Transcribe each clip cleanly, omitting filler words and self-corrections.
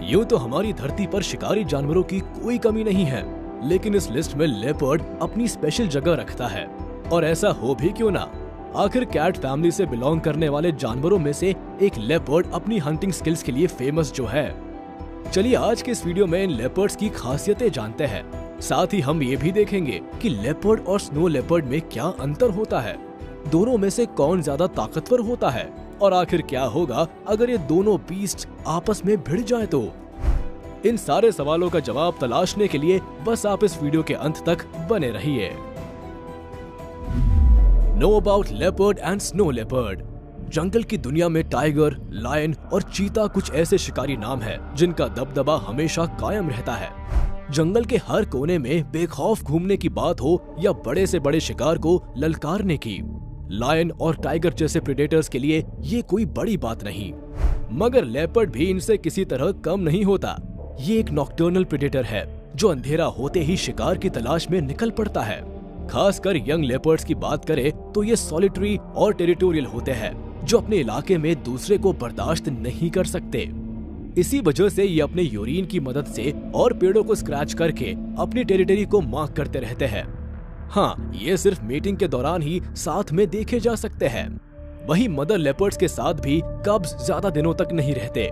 यूं तो हमारी धरती पर शिकारी जानवरों की कोई कमी नहीं है, लेकिन इस लिस्ट में लेपर्ड अपनी स्पेशल जगह रखता है। और ऐसा हो भी क्यों ना, आखिर कैट फैमिली से बिलोंग करने वाले जानवरों में से एक लेपर्ड अपनी हंटिंग स्किल्स के लिए फेमस जो है। चलिए आज के इस वीडियो में इन लेपर्ड्स की खासियतें जानते हैं। साथ ही हम ये भी देखेंगे कि लेपर्ड और स्नो लेपर्ड में क्या अंतर होता है, दोनों में से कौन ज्यादा ताकतवर होता है, और आखिर क्या होगा अगर ये दोनों बीस्ट आपस में भिड़ जाएं तो। इन सारे सवालों का जवाब तलाशने के लिए बस आप इस वीडियो के अंत तक बने रहिए। Know about leopard and snow leopard. जंगल की दुनिया में टाइगर, लायन और चीता कुछ ऐसे शिकारी नाम हैं जिनका दबदबा हमेशा कायम रहता है। जंगल के हर कोने में बेखौफ घूमने की बात हो या बड़े से बड़े शिकार को ललकारने की, लायन और टाइगर जैसे प्रेडेटर्स के लिए ये कोई बड़ी बात नहीं। मगर लेपर्ड भी इनसे किसी तरह कम नहीं होता। ये एक नॉकटर्नल प्रेडेटर है जो अंधेरा होते ही शिकार की तलाश में निकल पड़ता है। खासकर यंग लेपर्ड्स की बात करें तो ये सॉलिटरी और टेरिटोरियल होते हैं जो अपने इलाके में दूसरे को बर्दाश्त नहीं कर सकते। इसी वजह से ये अपने यूरिन की मदद से और पेड़ों को स्क्रैच करके अपनी टेरिटरी को मार्क करते रहते हैं। हाँ, ये सिर्फ मीटिंग के दौरान ही साथ में देखे जा सकते हैं। वहीं मदर लेपर्ड्स के साथ भी कब्स ज्यादा दिनों तक नहीं रहते।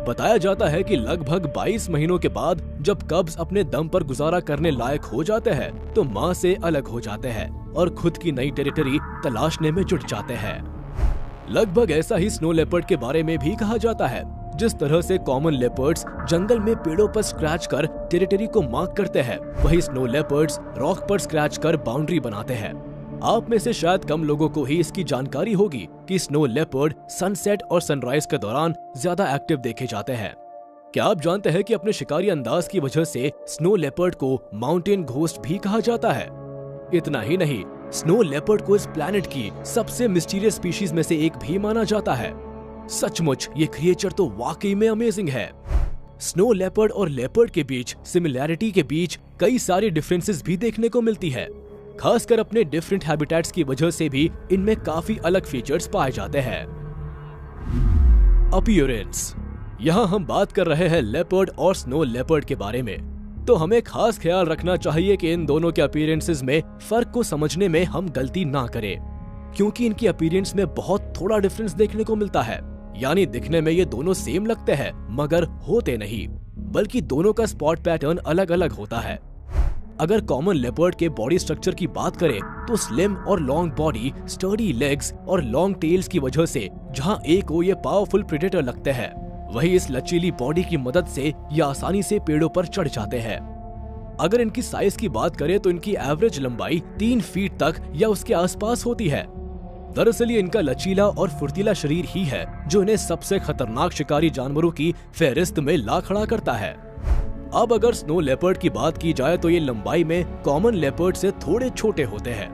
बताया जाता है कि लगभग 22 महीनों के बाद जब कब्स अपने दम पर गुजारा करने लायक हो जाते हैं तो माँ से अलग हो जाते हैं और खुद की नई टेरिटरी तलाशने में जुट जाते हैं। लगभग ऐसा ही स्नो लेपर्ड के बारे में भी कहा जाता है। जिस तरह से कॉमन लेपर्ड्स जंगल में पेड़ों पर स्क्रैच कर टेरिटरी को मार्क करते हैं, वही स्नो लेपर्ड्स रॉक पर स्क्रैच कर बाउंड्री बनाते हैं। आप में से शायद कम लोगों को ही इसकी जानकारी होगी कि स्नो लेपर्ड सनसेट और सनराइज के दौरान ज्यादा एक्टिव देखे जाते हैं। क्या आप जानते हैं कि अपने शिकारी अंदाज की वजह से स्नो लेपर्ड को माउंटेन घोस्ट भी कहा जाता है? इतना ही नहीं, स्नो लेपर्ड को इस प्लैनेट की सबसे मिस्टीरियस स्पीशीज में से एक भी माना जाता है। सचमुच ये क्रिएचर तो वाकई में अमेजिंग है। स्नो लेपर्ड और लेपर्ड के बीच सिमिलैरिटी के बीच कई सारी डिफरेंसेस भी देखने को मिलती है। खासकर अपने डिफरेंट हैबिटेट्स की वजह से भी इनमें काफी अलग फीचर्स पाए जाते हैं। अपीयरेंस। यहाँ हम बात कर रहे हैं लेपर्ड और स्नो लेपर्ड के बारे में, तो हमें खास ख्याल रखना चाहिए कि इन दोनों के अपीयरेंसेस में फर्क को समझने में हम गलती ना करें, क्योंकि इनकी अपीयरेंस में बहुत थोड़ा डिफरेंस देखने को मिलता है। यानी दिखने में ये दोनों सेम लगते हैं मगर होते नहीं, बल्कि दोनों का स्पॉट पैटर्न अलग अलग होता है। अगर कॉमन लेपर्ड के बॉडी स्ट्रक्चर की बात करें तो स्लिम और लॉन्ग बॉडी, स्टर्डी लेग्स और लॉन्ग टेल्स की वजह से जहां एक को ये पावरफुल प्रेडेटर लगते हैं, वही इस लचीली बॉडी की मदद से ये आसानी से पेड़ों पर चढ़ जाते हैं। अगर इनकी साइज की बात करें तो इनकी एवरेज लंबाई 3 फीट तक या उसके आसपास होती है। दरअसल ये इनका लचीला और फुर्तीला शरीर ही है जो इन्हें सबसे खतरनाक शिकारी जानवरों की फहरिस्त में ला खड़ा करता है। अब अगर स्नो लेपर्ड की बात की जाए तो ये लंबाई में कॉमन लेपर्ड से थोड़े छोटे होते हैं,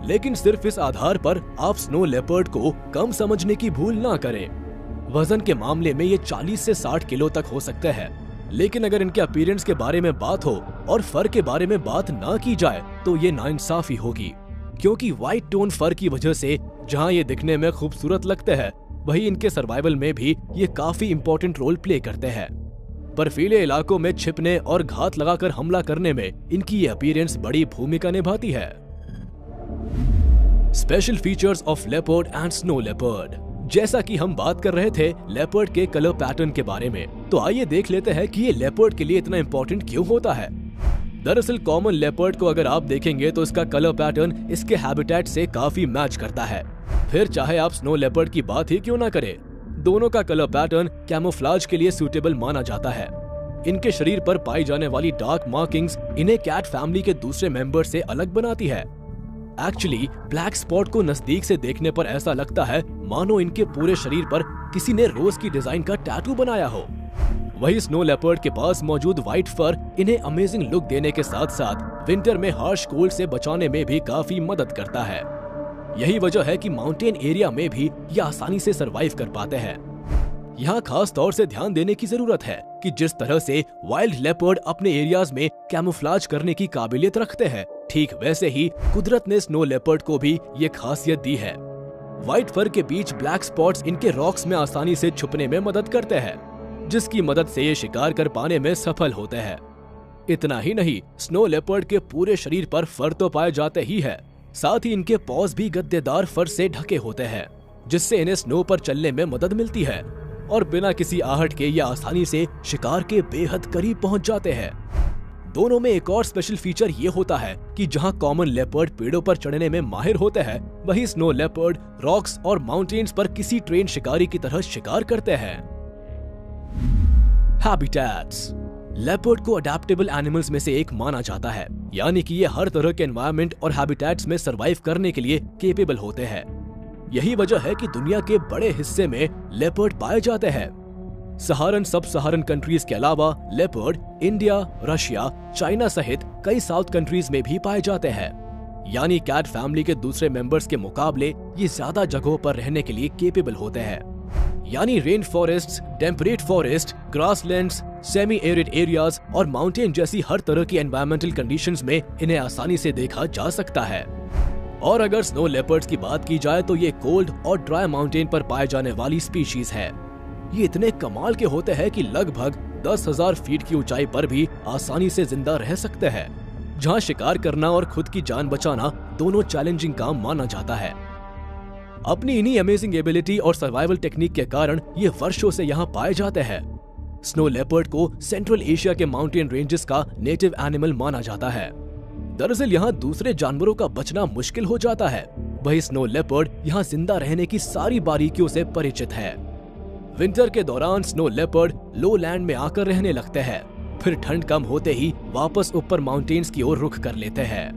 लेकिन सिर्फ इस आधार पर आप स्नो लेपर्ड को कम समझने की भूल ना करें। वजन के मामले में ये 40 से 60 किलो तक हो सकते हैं, लेकिन अगर इनके अपीयरेंस के बारे में बात हो और फर के बारे में बात ना की जाए तो ये नाइंसाफी होगी, क्योंकि व्हाइट टोन फर की वजह से जहां ये दिखने में खूबसूरत लगते हैं, वही इनके सर्वाइवल में भी ये काफी इम्पोर्टेंट रोल प्ले करते हैं। बर्फीले इलाकों में छिपने और घात लगाकर हमला करने में इनकी ये अपीयरेंस बड़ी भूमिका निभाती है। Special features of leopard and snow leopard. जैसा कि हम बात कर रहे थे लेपर्ड के कलर पैटर्न के बारे में, तो आइए देख लेते हैं कि ये लेपर्ड के लिए इतना इम्पोर्टेंट क्यों होता है। दरअसल कॉमन लेपर्ड को अगर आप देखेंगे तो इसका कलर पैटर्न इसके हैबिटेट से काफी मैच करता है। फिर चाहे आप स्नो लेपर्ड की बात ही क्यों ना करें, दोनों का कलर पैटर्न कैमोफ्लेज के लिए सूटेबल माना जाता है। इनके शरीर पर पाई जाने वाली डार्क मार्किंग्स इन्हें कैट फैमिली के दूसरे मेंबर से अलग बनाती है। एक्चुअली ब्लैक स्पॉट को नजदीक से देखने पर ऐसा लगता है मानो इनके पूरे शरीर पर किसी ने रोज की डिजाइन का टैटू बनाया हो। वही स्नो लेपर्ड के पास मौजूद व्हाइट फर इन्हें अमेजिंग लुक देने के साथ साथ विंटर में हार्श कोल्ड से बचाने में भी काफी मदद करता है। यही वजह है कि माउंटेन एरिया में भी ये आसानी से सरवाइव कर पाते हैं। यहाँ खास तौर से ध्यान देने की जरूरत है कि जिस तरह से वाइल्ड लेपर्ड अपने एरियाज में कैमोफ्लेज करने की काबिलियत रखते हैं, ठीक वैसे ही कुदरत ने स्नो लेपर्ड को भी ये खासियत दी है। व्हाइट फर के बीच ब्लैक स्पॉट्स इनके रॉक्स में आसानी से छुपने में मदद करते हैं। जिसकी मदद से ये शिकार कर पाने में सफल होते हैं। इतना ही नहीं, स्नो लेपर्ड के पूरे शरीर पर फर तो पाए जाते ही है, साथ ही इनके पॉज भी गद्देदार फर से ढके होते हैं, जिससे इन्हें स्नो पर चलने में मदद मिलती है और बिना किसी आहट के ये आसानी से शिकार के बेहद करीब पहुंच जाते हैं। दोनों में एक और स्पेशल फीचर ये होता है कि जहां कॉमन लेपर्ड पेड़ों पर चढ़ने में माहिर होते हैं, वहीं स्नो लेपर्ड रॉक्स और माउंटेन्स पर किसी ट्रेन शिकारी की तरह शिकार करते हैं। हैबिटेट्स। लेपर्ड को अडेप्टेबल एनिमल्स में से एक माना जाता है, यानी कि ये हर तरह के एनवायरनमेंट और हैबिटेट्स में सरवाइव करने के लिए केपेबल होते हैं। यही वजह है कि दुनिया के बड़े हिस्से में लेपर्ड पाए जाते हैं। सहारन सब सहारन कंट्रीज के अलावा लेपर्ड इंडिया, रशिया, चाइना सहित कई साउथ कंट्रीज में भी पाए जाते हैं। यानी कैट फैमिली के दूसरे मेंबर्स के मुकाबले ये ज्यादा जगहों पर रहने के लिए केपेबल होते हैं। यानी rain forest, temperate forest, grasslands, semi arid areas और माउंटेन जैसी हर तरह की एनवायरमेंटल कंडीशंस में इन्हें आसानी से देखा जा सकता है। और अगर स्नो लेपर्ड्स की बात की जाए तो ये कोल्ड और ड्राई माउंटेन पर पाए जाने वाली स्पीशीज है। ये इतने कमाल के होते हैं कि लगभग 10,000 फीट की ऊंचाई पर भी आसानी से जिंदा रह सकते हैं, जहां शिकार करना और खुद की जान बचाना दोनों चैलेंजिंग काम माना जाता है। अपनी इन्हीं अमेजिंग एबिलिटी और सर्वाइवल टेक्निक के कारण ये वर्षों से यहाँ पाए जाते हैं। स्नो लेपर्ड को सेंट्रल एशिया के माउंटेन रेंजेस का नेटिव एनिमल माना जाता है। दरअसल यहाँ दूसरे जानवरों का बचना मुश्किल हो जाता है, वही स्नो लेपर्ड यहाँ जिंदा रहने की सारी बारीकियों से परिचित है। विंटर के दौरान स्नो लेपर्ड लो लैंड में आकर रहने लगते हैं, फिर ठंड कम होते ही वापस ऊपर माउंटेन्स की ओर रुख कर लेते हैं।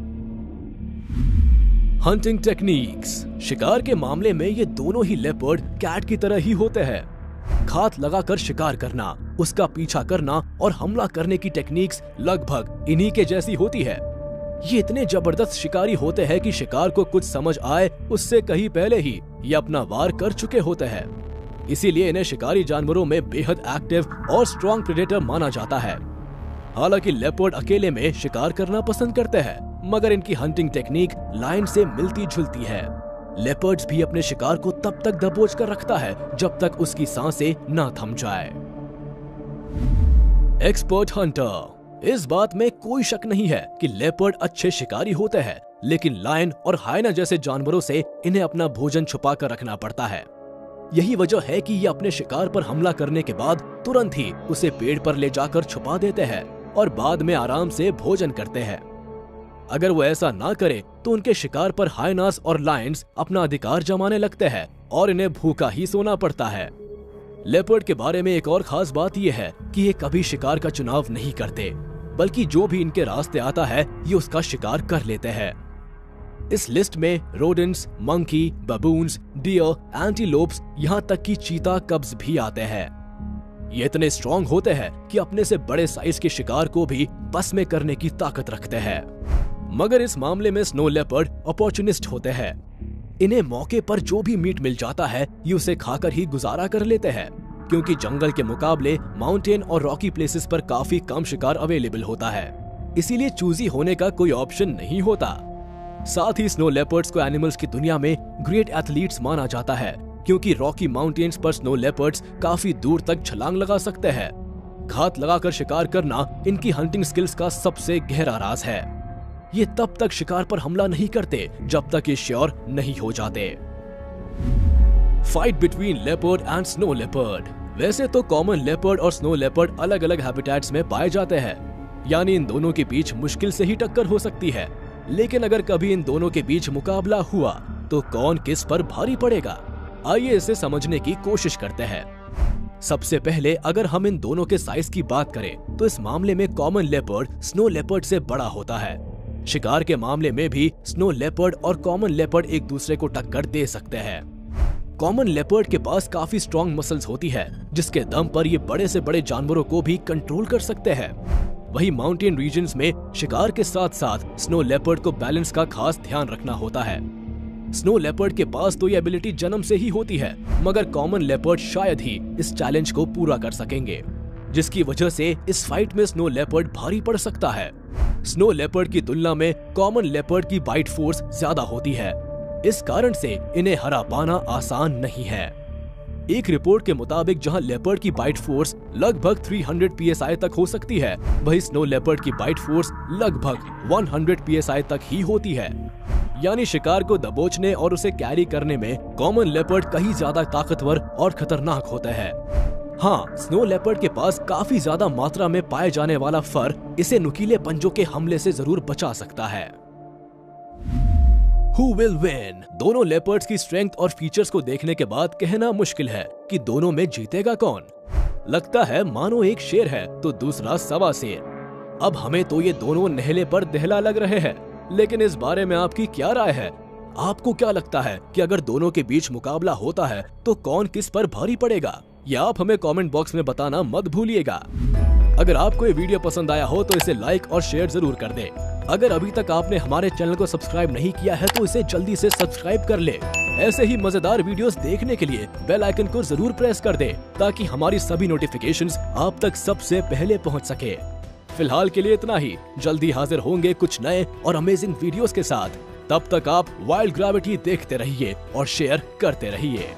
Hunting techniques. शिकार के मामले में ये दोनों ही लेपर्ड कैट की तरह ही होते हैं। घात लगाकर शिकार करना, उसका पीछा करना और हमला करने की टेक्निक्स लगभग इन्हीं के जैसी होती है। ये इतने जबरदस्त शिकारी होते हैं कि शिकार को कुछ समझ आए उससे कहीं पहले ही ये अपना वार कर चुके होते हैं। इसीलिए इन्हें शिकारी जानवरों में बेहद एक्टिव और स्ट्रॉन्ग प्रेडेटर माना जाता है। हालांकि लेपर्ड अकेले में शिकार करना पसंद करते हैं, मगर इनकी हंटिंग टेक्निक लायन से मिलती जुलती है। लेपर्ड्स भी अपने शिकार को तब तक दबोच कर रखता है जब तक उसकी सांसें ना थम जाए। Expert Hunter. इस बात में कोई शक नहीं है कि लेपर्ड अच्छे शिकारी होते हैं, लेकिन लायन और हाइना जैसे जानवरों से इन्हें अपना भोजन छुपा कर रखना पड़ता है। यही वजह है कि ये अपने शिकार पर हमला करने के बाद तुरंत ही उसे पेड़ पर ले जाकर छुपा देते हैं और बाद में आराम से भोजन करते हैं। अगर वो ऐसा ना करे तो उनके शिकार पर हाइनास और लायंस अपना अधिकार जमाने लगते हैं और इन्हें भूखा ही सोना पड़ता है। लेपर्ड के बारे में एक और खास बात यह है कि ये कभी शिकार का चुनाव नहीं करते, बल्कि जो भी इनके रास्ते आता है ये उसका शिकार कर लेते हैं। इस लिस्ट में rodents, monkey, baboons, deer, antelopes, यहाँ तक कि चीता, कब्स भी आते हैं। ये इतने स्ट्रॉन्ग होते हैं कि अपने से बड़े साइज के शिकार को भी बस में करने की ताकत रखते हैं। मगर इस मामले में स्नो लेपर्ड अपॉर्चुनिस्ट होते हैं। इन्हें मौके पर जो भी मीट मिल जाता है ये उसे खाकर ही गुजारा कर लेते हैं, क्योंकि जंगल के मुकाबले माउंटेन और रॉकी प्लेसेस पर काफी कम शिकार अवेलेबल होता है, इसीलिए चूजी होने का कोई ऑप्शन नहीं होता। साथ ही स्नो लेपर्ड्स को एनिमल्स की दुनिया में ग्रेट एथलीट्स माना जाता है, क्योंकि रॉकी माउंटेन्स पर स्नो लेपर्ड्स काफी दूर तक छलांग लगा सकते हैं। घात लगाकर शिकार करना इनकी हंटिंग स्किल्स का सबसे गहरा राज है। ये तब तक शिकार पर हमला नहीं करते जब तक ये श्योर नहीं हो जाते। Fight between leopard and snow leopard. वैसे तो कॉमन लेपर्ड और स्नो लेपर्ड अलग अलग हैबिटेट्स में पाए जाते हैं, यानी इन दोनों के बीच मुश्किल से ही टक्कर हो सकती है। लेकिन अगर कभी इन दोनों के बीच मुकाबला हुआ तो कौन किस पर भारी पड़ेगा, आइए इसे समझने की कोशिश करते हैं। सबसे पहले अगर हम इन दोनों के साइज की बात करें तो इस मामले में कॉमन लेपर्ड स्नो लेपर्ड से बड़ा होता है। शिकार के मामले में भी स्नो लेपर्ड और कॉमन लेपर्ड एक दूसरे को टक्कर दे सकते हैं। कॉमन लेपर्ड के पास काफी स्ट्रॉन्ग मसल्स होती है, जिसके दम पर ये बड़े से बड़े जानवरों को भी कंट्रोल कर सकते हैं। वही माउंटेन रीजन्स में शिकार के साथ साथ स्नो लेपर्ड को बैलेंस का खास ध्यान रखना होता है। स्नो लेपर्ड के पास तो ये एबिलिटी जन्म से ही होती है, मगर कॉमन लेपर्ड शायद ही इस चैलेंज को पूरा कर सकेंगे, जिसकी वजह से इस फाइट में स्नो लेपर्ड भारी पड़ सकता है। स्नो लेपर्ड की तुलना में कॉमन लेपर्ड की बाइट फोर्स ज्यादा होती है, इस कारण से इन्हें हरा पाना आसान नहीं है। एक रिपोर्ट के मुताबिक जहां लेपर्ड की बाइट फोर्स लगभग 300 psi तक हो सकती है, वहीं स्नो लेपर्ड की बाइट फोर्स लगभग 100 psi तक ही होती है। यानी शिकार को दबोचने और उसे कैरी करने में कॉमन लेपर्ड कहीं ज्यादा ताकतवर और खतरनाक होते हैं। हाँ, स्नो लेपर्ड के पास काफी ज्यादा मात्रा में पाए जाने वाला फर इसे नुकीले पंजों के हमले से जरूर बचा सकता है। Who will win? दोनों लेपर्ड्स की स्ट्रेंथ और फीचर्स को देखने के बाद कहना मुश्किल है कि दोनों में जीतेगा कौन। लगता है मानो एक शेर है तो दूसरा सवा शेर। अब हमें तो ये दोनों नहले पर दहला लग रहे हैं, लेकिन इस बारे में आपकी क्या राय है? आपको क्या लगता है कि अगर दोनों के बीच मुकाबला होता है तो कौन किस पर भारी पड़ेगा? या आप हमें कमेंट बॉक्स में बताना मत भूलिएगा। अगर आपको ये वीडियो पसंद आया हो तो इसे लाइक और शेयर जरूर कर दें। अगर अभी तक आपने हमारे चैनल को सब्सक्राइब नहीं किया है तो इसे जल्दी से सब्सक्राइब कर ले। ऐसे ही मजेदार वीडियोस देखने के लिए बेल आइकन को जरूर प्रेस कर दे ताकि हमारी सभी नोटिफिकेशंस आप तक सबसे पहले पहुंच सके। फिलहाल के लिए इतना ही। जल्दी हाजिर होंगे कुछ नए और अमेजिंग वीडियोस के साथ। तब तक आप वाइल्ड ग्रेविटी देखते रहिए और शेयर करते रहिए।